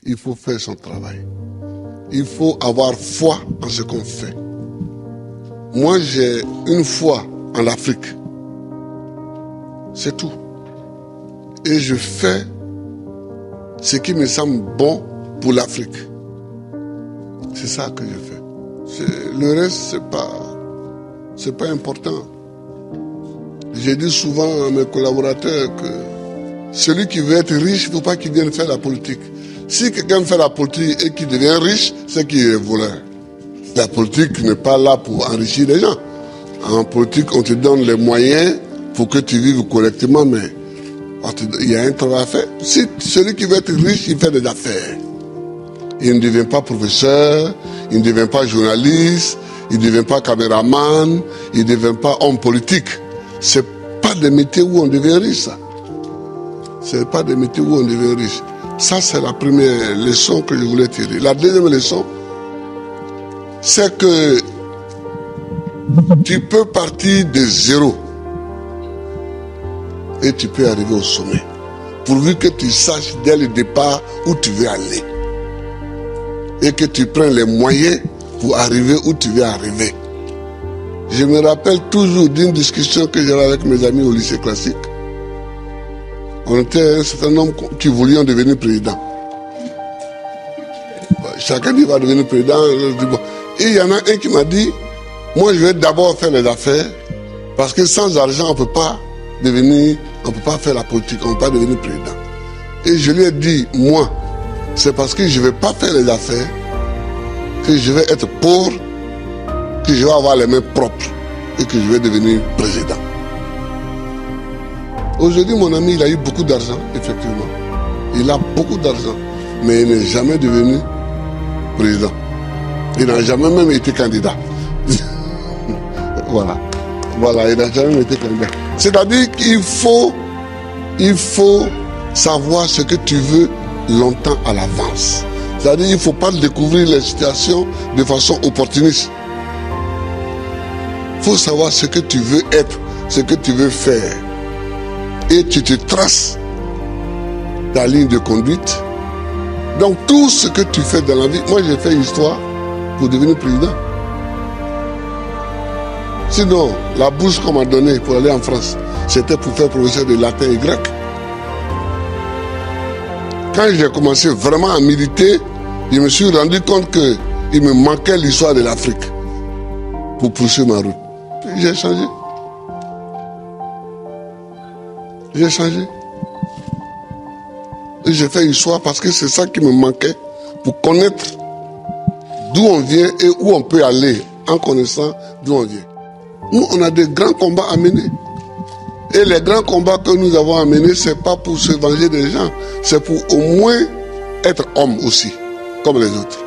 il faut faire son travail. Il faut avoir foi en ce qu'on fait. Moi, j'ai une foi en l'Afrique. C'est tout. Et je fais ce qui me semble bon pour l'Afrique. C'est ça que je fais. Le reste, c'est pas important. J'ai dit souvent à mes collaborateurs que celui qui veut être riche, il ne faut pas qu'il vienne faire la politique. Si quelqu'un fait la politique et qu'il devient riche, c'est qu'il est voleur. La politique n'est pas là pour enrichir les gens. En politique, on te donne les moyens pour que tu vives correctement, mais il y a un travail à faire. Si celui qui veut être riche, il fait des affaires. Il ne devient pas professeur, il ne devient pas journaliste, il ne devient pas caméraman, il ne devient pas homme politique. C'est pas des métiers où on devient riche, ça. C'est pas des métiers où on devient riche. Ça, c'est la première leçon que je voulais tirer. La deuxième leçon, c'est que tu peux partir de zéro et tu peux arriver au sommet. Pourvu que tu saches dès le départ où tu veux aller. Et que tu prennes les moyens pour arriver où tu veux arriver. Je me rappelle toujours d'une discussion que j'avais avec mes amis au lycée classique. On était un certain nombre qui voulions devenir président. Chacun dit va devenir président. Et il y en a un qui m'a dit, moi je vais d'abord faire les affaires, parce que sans argent on ne peut pas faire la politique, on ne peut pas devenir président. Et je lui ai dit, moi, c'est parce que je ne vais pas faire les affaires, que je vais être pauvre, que je vais avoir les mains propres et que je vais devenir président. Aujourd'hui, mon ami, il a eu beaucoup d'argent, effectivement. Il a beaucoup d'argent, mais il n'est jamais devenu président. Il n'a jamais même été candidat. Voilà, il n'a jamais été candidat. C'est-à-dire qu'il faut savoir ce que tu veux longtemps à l'avance. C'est-à-dire qu'il ne faut pas découvrir les situations de façon opportuniste. Il faut savoir ce que tu veux être, ce que tu veux faire. Et tu te traces ta ligne de conduite. Donc tout ce que tu fais dans la vie, moi j'ai fait histoire pour devenir président. Sinon, la bourse qu'on m'a donnée pour aller en France, c'était pour faire professeur de latin et grec. Quand j'ai commencé vraiment à militer, je me suis rendu compte qu'il me manquait l'histoire de l'Afrique pour poursuivre ma route. J'ai changé. J'ai changé. Et j'ai fait histoire parce que c'est ça qui me manquait pour connaître d'où on vient et où on peut aller en connaissant d'où on vient. Nous, on a des grands combats à mener. Et les grands combats que nous avons à mener, ce n'est pas pour se venger des gens, c'est pour au moins être homme aussi, comme les autres.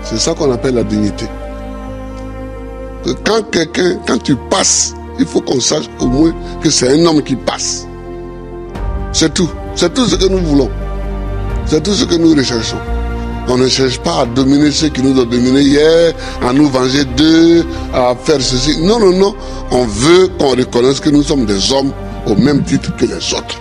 C'est ça qu'on appelle la dignité. Que quand tu passes, il faut qu'on sache au moins que c'est un homme qui passe. C'est tout. C'est tout ce que nous voulons. C'est tout ce que nous recherchons. On ne cherche pas à dominer ceux qui nous ont dominés hier, à nous venger d'eux, à faire ceci. Non. On veut qu'on reconnaisse que nous sommes des hommes au même titre que les autres.